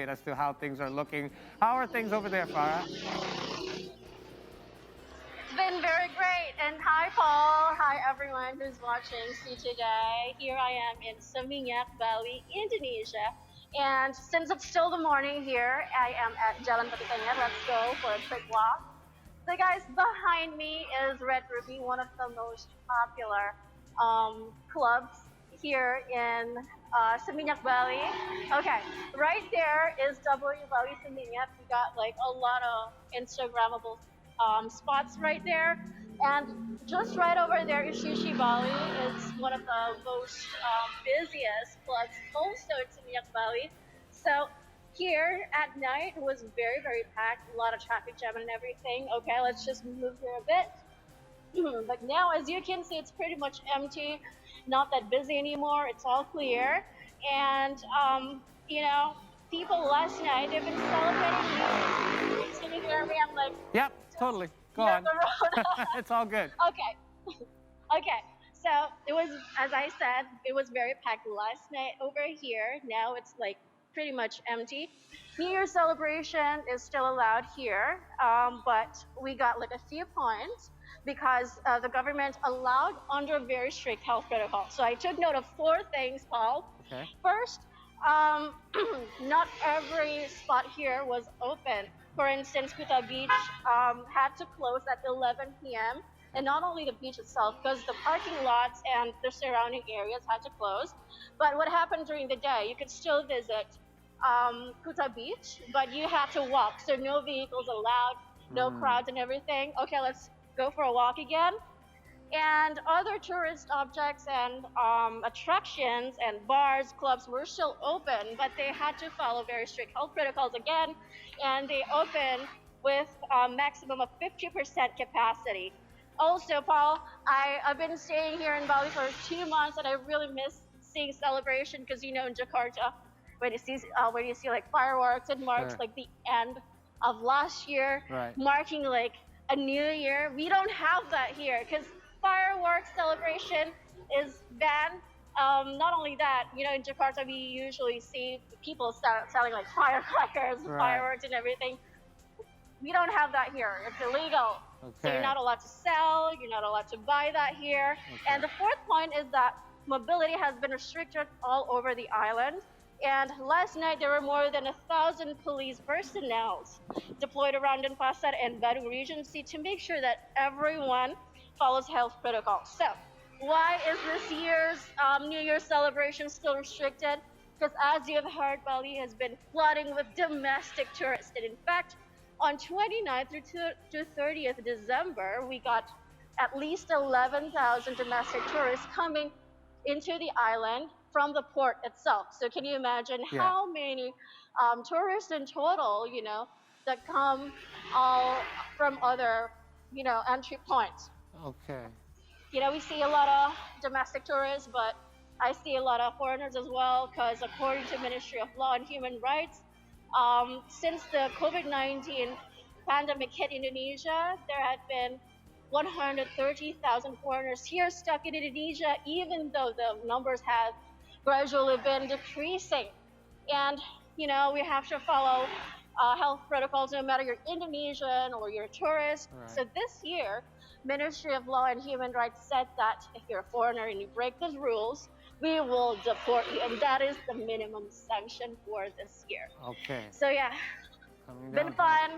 as to how things are looking. How are things over there, Farah? It's been very great. And hi, Paul. Hi, everyone who's watching See today. Here I am in Seminyak, Bali, Indonesia. And since it's still the morning here, I am at Jalan Petikannya. Let's go for a quick walk. So, guys, behind me is Red Ruby, one of the most popular clubs here in Seminyak, Bali. Okay, right there is W Bali Seminyak. We got like a lot of Instagrammable spots right there. And just right over there is Shishi Bali. It's one of the most busiest clubs also in Seminyak, Bali. So here at night was very, very packed, a lot of traffic jam and everything. Okay, let's just move here a bit. But now, as you can see, it's pretty much empty, not that busy anymore. It's all clear. And, you know, people last night, they've been celebrating. Can you hear me? I'm like, Yep, totally. Go near on. the road. It's all good. Okay. Okay. So it was, as I said, it was very packed last night over here. Now it's like pretty much empty. New Year's celebration is still allowed here, but we got like a few points because the government allowed under very strict health protocols. So I took note of four things, Paul. Okay. First, um, not every spot here was open. For instance, Kuta Beach had to close at 11 p.m. And not only the beach itself, because the parking lots and the surrounding areas had to close. But what happened during the day, you could still visit Kuta Beach, but you had to walk. So no vehicles allowed, no crowds and everything. Okay, let's go for a walk again. And other tourist objects and attractions and bars, clubs were still open, but they had to follow very strict health protocols again, and they opened with a maximum of 50% capacity. Also, Paul, I've been staying here in Bali for 2 months, and I really miss seeing celebration because you know in Jakarta, when you see like fireworks, it marks Sure. like the end of last year, Right. marking like a new year. We don't have that here because fireworks celebration is banned. Not only that, you know, in Jakarta we usually see people selling like firecrackers, Right. fireworks, and everything. We don't have that here. It's illegal. So Okay. you're not allowed to sell. You're not allowed to buy that here. Okay. And the fourth point is that mobility has been restricted all over the island. And last night there were more than 1,000 police personnel deployed around Denpasar and Badung Regency to make sure that everyone follows health protocols. So, why is this year's New Year's celebration still restricted? Because as you have heard, Bali has been flooding with domestic tourists. And in fact, on 29th through 30th December, we got at least 11,000 domestic tourists coming into the island from the port itself. So can you imagine Yeah. how many tourists in total, you know, that come all from other, you know, entry points? Okay. You know, we see a lot of domestic tourists, but I see a lot of foreigners as well because according to Ministry of Law and Human Rights, since the COVID-19 pandemic hit Indonesia, there had been 130,000 foreigners here stuck in Indonesia, even though the numbers have gradually been decreasing. And, you know, we have to follow health protocols no matter you're Indonesian or you're a tourist. Right. So this year, Ministry of Law and Human Rights said that if you're a foreigner and you break those rules, we will deport you. And that is the minimum sanction for this year. Okay. So yeah, Coming been down fun,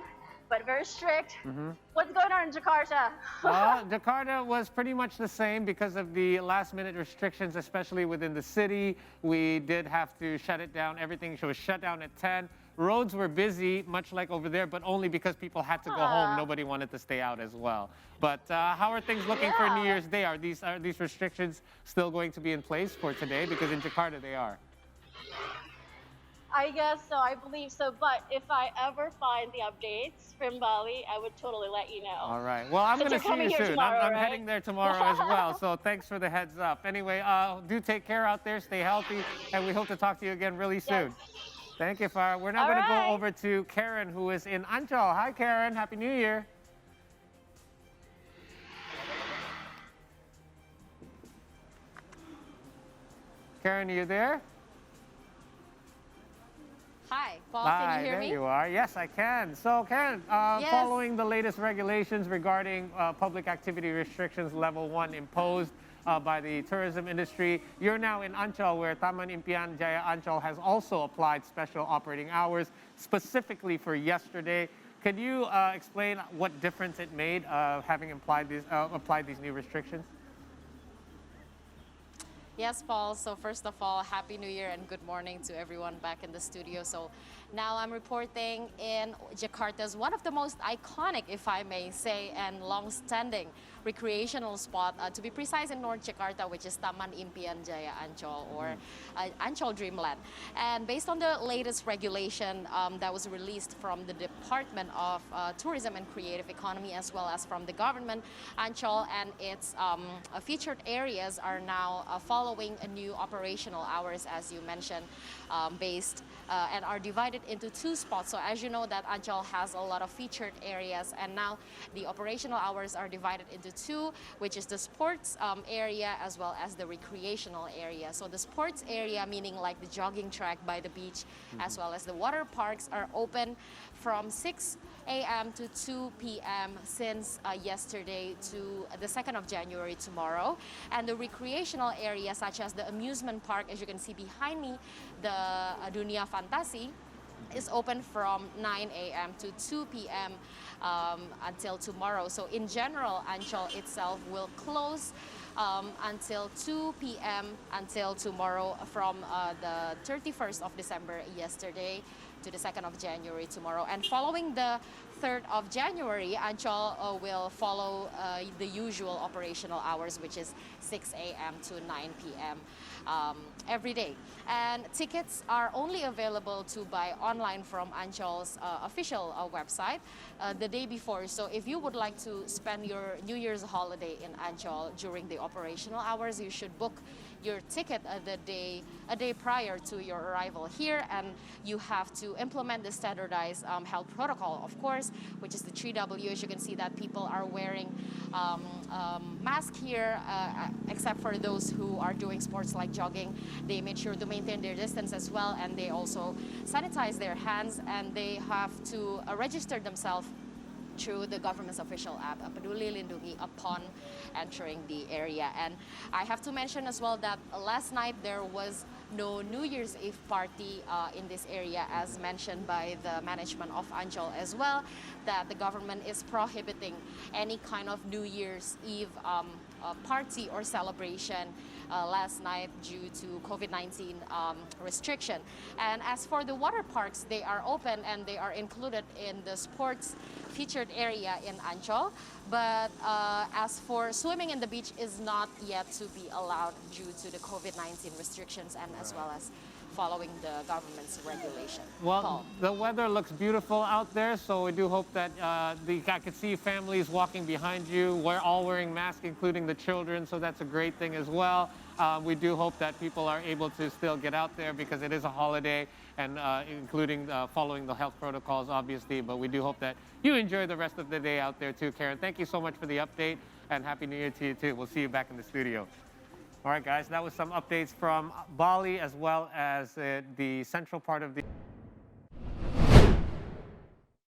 but very strict. Mm-hmm. What's going on in Jakarta? Well, Jakarta was pretty much the same because of the last-minute restrictions, especially within the city. We did have to shut it down. Everything was shut down at 10. Roads were busy, much like over there, but only because people had to go home. Nobody wanted to stay out as well. But how are things looking for New Yeah. Year's Day? Are these restrictions still going to be in place for today? Because in Jakarta they are. I guess so, I believe so. But if I ever find the updates from Bali, I would totally let you know. All right. Well, I'm Since going to you're see you coming here soon. tomorrow, I'm right? heading there tomorrow as well. So thanks for the heads up. Anyway, do take care out there. Stay healthy. And we hope to talk to you again really soon. Yes. Thank you, Farah. We're now All going to right. go over to Karen, who is in Ancol. Hi, Karen. Happy New Year. Karen, are you there? Hi, Paul, Hi, can you hear there me? you are. Yes, I can. So, Karen, Yes. following the latest regulations regarding public activity restrictions level 1 imposed by the tourism industry, you're now in Ancol, where Taman Impian Jaya Ancol has also applied special operating hours specifically for yesterday. Can you explain what difference it made having applied these new restrictions? Yes, Paul. So first of all, Happy New Year and good morning to everyone back in the studio. So now I'm reporting in Jakarta's one of the most iconic, if I may say, and long-standing recreational spot, to be precise, in North Jakarta, which is Taman Impian Jaya Ancol, or Ancol Dreamland. And based on the latest regulation that was released from the Department of Tourism and Creative Economy, as well as from the government, Ancol and its featured areas are now following a new operational hours, as you mentioned, based and are divided into two spots. So as you know that Ancol has a lot of featured areas, and now the operational hours are divided into two, which is the sports area as well as the recreational area. So the sports area, meaning like the jogging track by the beach, as well as the water parks, are open from 6 a.m. to 2 p.m. since yesterday to the 2nd of January, tomorrow. And the recreational areas, such as the amusement park, as you can see behind me, the Dunia Fantasi, is open from 9 a.m. to 2 p.m. Until tomorrow. So in general, Ancol itself will close until 2 p.m. until tomorrow, from the 31st of December yesterday to the 2nd of January tomorrow. And following the 3rd of January, Ancol will follow the usual operational hours, which is 6 a.m. to 9 p.m. Every day. And tickets are only available to buy online from Ancol's official website the day before. So if you would like to spend your New Year's holiday in Ancol during the operational hours, you should book your ticket a day prior to your arrival here, and you have to implement the standardized health protocol, of course, which is the 3W. As you can see that people are wearing masks here, except for those who are doing sports like jogging. They made sure to maintain their distance as well, and they also sanitize their hands, and they have to register themselves through the government's official app, Peduli Lindungi, upon entering the area. And I have to mention as well that last night there was no New Year's Eve party in this area, as mentioned by the management of Ancol as well, that the government is prohibiting any kind of New Year's Eve party or celebration last night due to COVID-19 restriction. And as for the water parks, they are open and they are included in the sports featured area in Ancol. But as for swimming in the beach, is not yet to be allowed due to the COVID-19 restrictions, and as well as following the government's regulation. Well, Paul. the weather looks beautiful out there, so we do hope that I could see families walking behind you. We're all wearing masks, including the children, so that's a great thing as well. We do hope that people are able to still get out there because it is a holiday, and including following the health protocols, obviously. But we do hope that you enjoy the rest of the day out there too, Karen. Thank you so much for the update, and Happy New Year to you too. We'll see you back in the studio. All right, guys, that was some updates from Bali, as well as the central part of the